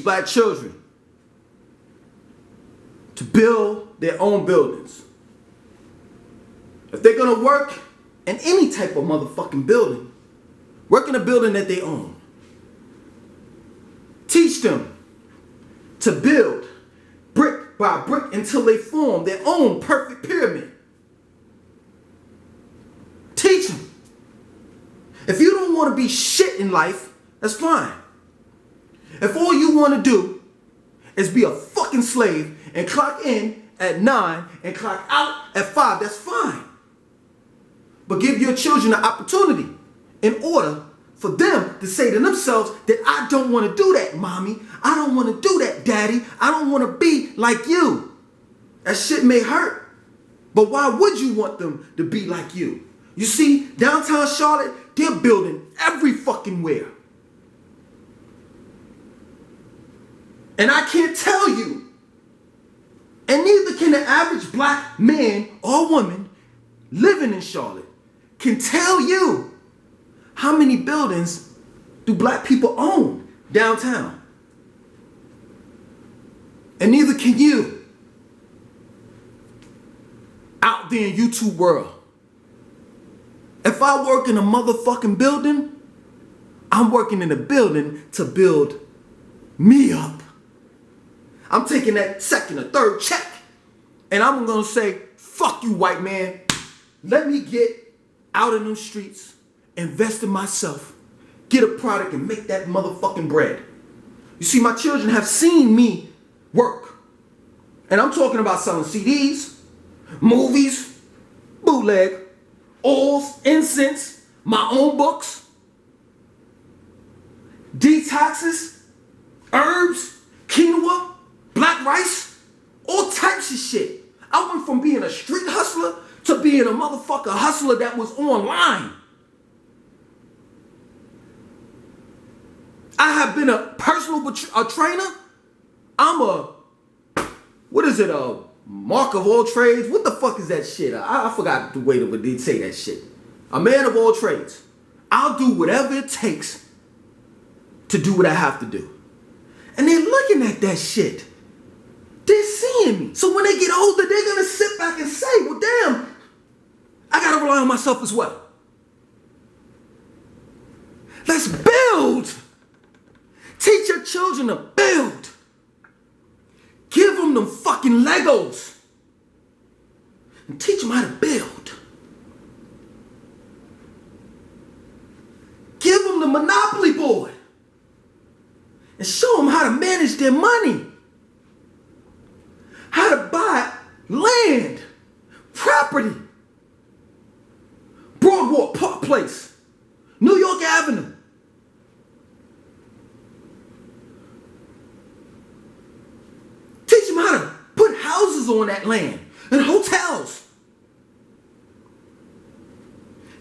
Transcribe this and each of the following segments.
teach black children to build their own buildings. If they're gonna work in any type of motherfucking building, work in a building that they own. Teach them to build brick by brick until they form their own perfect pyramid. Teach them. If you don't want to be shit in life, that's fine. If all you want to do is be a fucking slave and clock in at 9 and clock out at 5, that's fine. But give your children an opportunity in order for them to say to themselves that I don't want to do that, mommy. I don't want to do that, daddy. I don't want to be like you. That shit may hurt, but why would you want them to be like you? You see, downtown Charlotte, they're building every fucking where. And I can't tell you, and neither can the average black man or woman living in Charlotte can tell you how many buildings do black people own downtown. And neither can you out there in YouTube world. If I work in a motherfucking building, I'm working in a building to build me up. I'm taking that second or third check and I'm gonna say, fuck you, white man. Let me get out in them streets, invest in myself, get a product and make that motherfucking bread. You see, my children have seen me work. And I'm talking about selling CDs, movies, bootleg, oils, incense, my own books, detoxes, herbs, quinoa, black rice, all types of shit. I went from being a street hustler to being a motherfucker hustler that was online. I have been a personal trainer. I'm a, what is it, a mark of all trades? What the fuck is that shit? I forgot the way that they say that shit. A man of all trades. I'll do whatever it takes to do what I have to do. And they're looking at that shit. They're seeing me. So when they get older, they're gonna sit back and say, well, damn, I gotta rely on myself as well. Let's build. Teach your children to build. Give them them fucking Legos. And teach them how to build. Give them the Monopoly board. And show them how to manage their money. How to buy land, property. Broadwalk Park Place, New York Avenue. Teach them how to put houses on that land and hotels.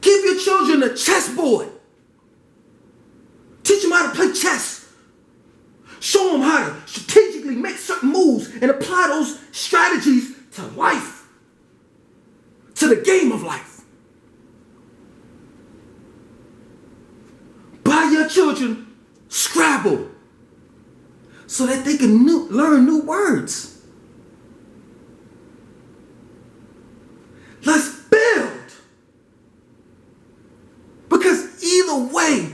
Give your children a chessboard. Teach them how to play chess. Show them how to strategically make certain moves and apply those strategies to life, to the game of life. Buy your children Scrabble so that they can learn new words. Let's build. Because either way,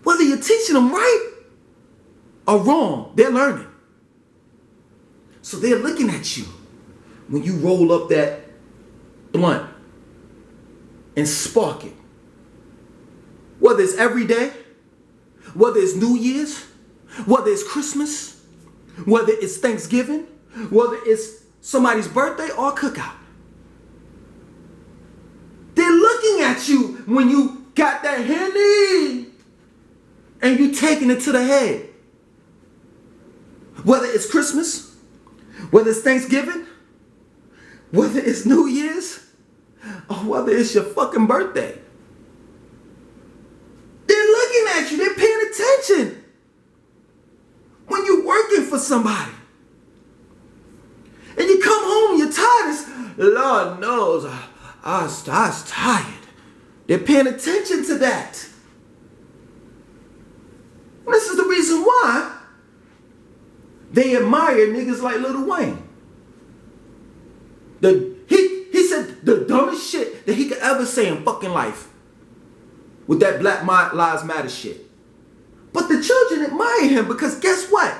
whether you're teaching them right or wrong, they're learning. So they're looking at you when you roll up that blunt and spark it. Whether it's every day, whether it's New Year's, whether it's Christmas, whether it's Thanksgiving, whether it's somebody's birthday or cookout. They're looking at you when you got that Henny and you taking it to the head. Whether it's Christmas, whether it's Thanksgiving, whether it's New Year's, or whether it's your fucking birthday. They're looking at you, they're paying attention. When you're working for somebody, and you come home, you're tired, Lord knows, I was tired. They're paying attention to that. And this is the reason why They admire niggas like Lil Wayne. He said the dumbest shit that he could ever say in fucking life with that Black Lives Matter shit. But the children admire him because guess what?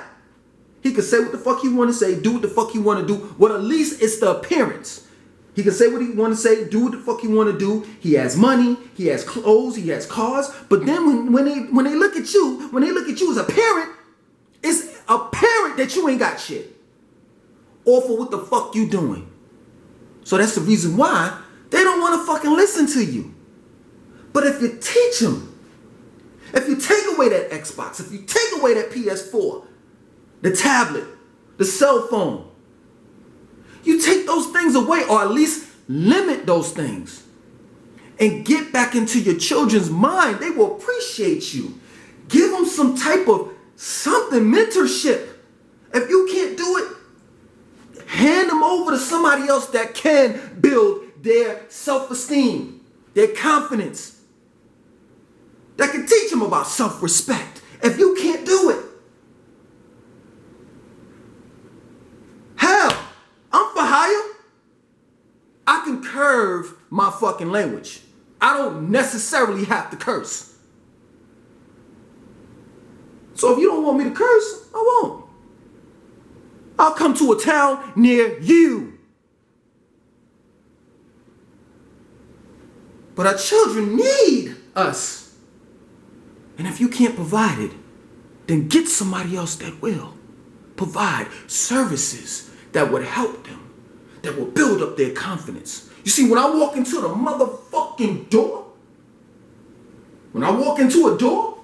He could say what the fuck he want to say, do what the fuck he want to do. Well, at least it's the appearance. He can say what he want to say, do what the fuck he want to do. He has money, he has clothes, he has cars. But then when they look at you, as a parent, it's apparent that you ain't got shit. Or for what the fuck you doing. So that's the reason why they don't want to fucking listen to you. But if you teach them, if you take away that Xbox, if you take away that PS4, the tablet, the cell phone, you take those things away or at least limit those things and get back into your children's mind, they will appreciate you. Give them some type of something, mentorship. If you can't do it, hand them over to somebody else that can build their self-esteem, their confidence, that can teach them about self-respect. If you can't do it, hell, I'm for hire. I can curve my fucking language. I don't necessarily have to curse. So if you don't want me to curse, I won't. I'll come to a town near you. But our children need us. And if you can't provide it, then get somebody else that will. Provide services that would help them, that will build up their confidence. You see, when I walk into the motherfucking door, when I walk into a door,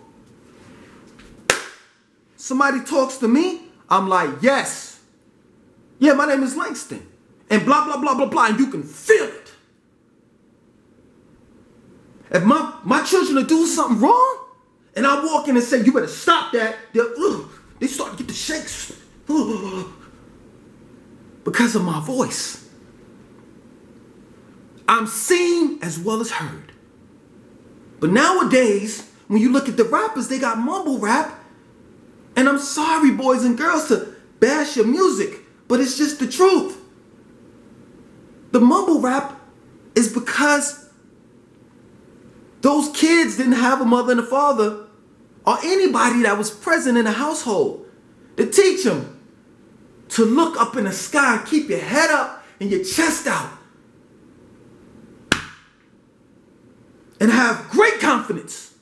somebody talks to me, I'm like, yes. Yeah, my name is Langston. And blah, blah, blah, blah, blah. And you can feel it. If my children are doing something wrong, and I walk in and say, you better stop that, they start to get the shakes. Because of my voice. I'm seen as well as heard. But nowadays, when you look at the rappers, they got mumble rap. And I'm sorry, boys and girls, to bash your music, but it's just the truth. The mumble rap is because those kids didn't have a mother and a father or anybody that was present in the household to teach them to look up in the sky, keep your head up and your chest out, and have great confidence.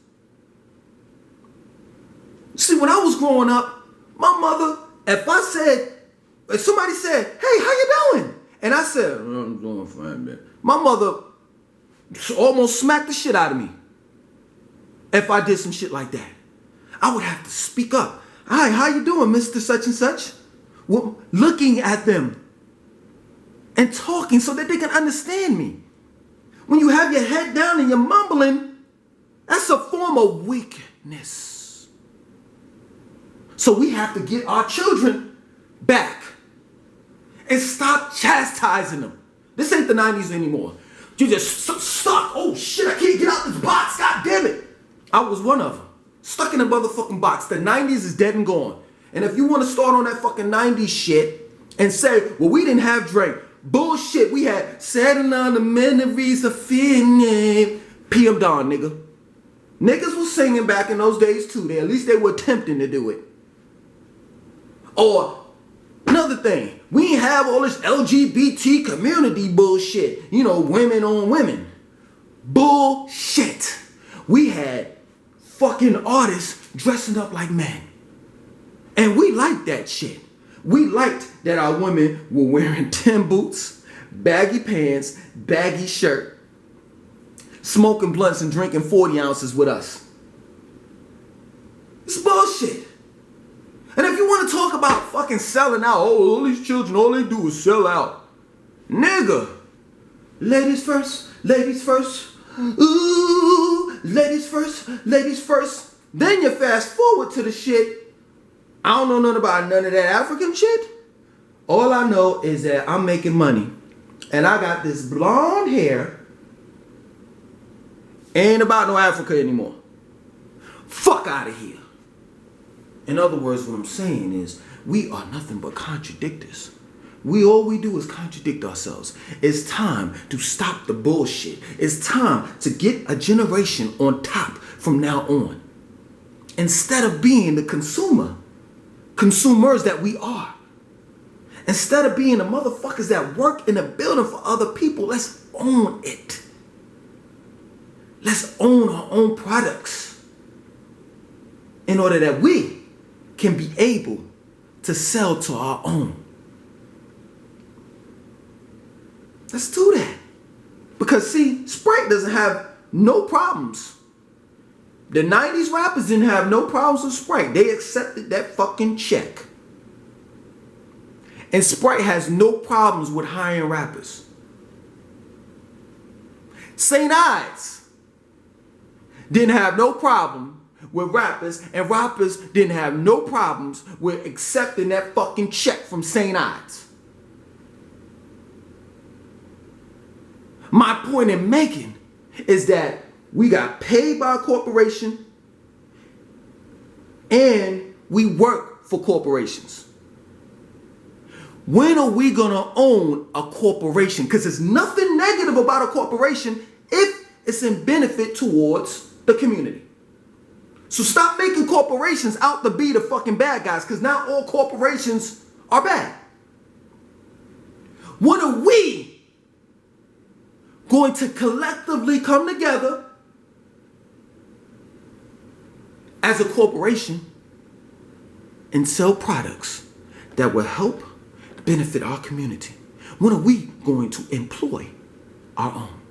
See, when I was growing up, my mother, if somebody said, hey, how you doing? And I said, I'm doing fine, man. My mother almost smacked the shit out of me if I did some shit like that. I would have to speak up. Hi, how you doing, Mr. Such and Such? Well, looking at them and talking so that they can understand me. When you have your head down and you're mumbling, that's a form of weakness. So we have to get our children back and stop chastising them. This ain't the 90s anymore. You just stuck. Oh shit, I can't get out this box. God damn it. I was one of them. Stuck in a motherfucking box. The 90s is dead and gone. And if you want to start on that fucking 90s shit and say, well, we didn't have Drake. Bullshit. We had Saturn on the memories of fear name. PM Dawn, nigga. Niggas was singing back in those days too. At least they were attempting to do it. Or another thing, we ain't have all this LGBT community bullshit. You know, women on women. Bullshit. We had fucking artists dressing up like men. And we liked that shit. We liked that our women were wearing Tim boots, baggy pants, baggy shirt, smoking blunts and drinking 40 ounces with us. It's bullshit. And if you want to talk about fucking selling out, oh, all these children, all they do is sell out. Nigga. Ladies first, ladies first. Ooh, ladies first, ladies first. Then you fast forward to the shit. I don't know nothing about none of that African shit. All I know is that I'm making money. And I got this blonde hair. Ain't about no Africa anymore. Fuck out of here. In other words, what I'm saying is we are nothing but contradictors. All we do is contradict ourselves. It's time to stop the bullshit. It's time to get a generation on top from now on. Instead of being the consumers that we are. Instead of being the motherfuckers that work in a building for other people, let's own it. Let's own our own products in order that we can be able to sell to our own. Let's do that. Because see, Sprite doesn't have no problems. The 90s rappers didn't have no problems with Sprite. They accepted that fucking check. And Sprite has no problems with hiring rappers. St. Ides didn't have no problem with rappers, and rappers didn't have no problems with accepting that fucking check from St. Ides. My point in making is that we got paid by a corporation and we work for corporations. When are we gonna own a corporation? Because there's nothing negative about a corporation if it's in benefit towards the community. So stop making corporations out to be the fucking bad guys, because now all corporations are bad. When are we going to collectively come together as a corporation and sell products that will help benefit our community? When are we going to employ our own?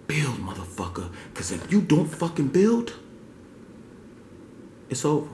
Build, motherfucker. Because if you don't fucking build, it's over.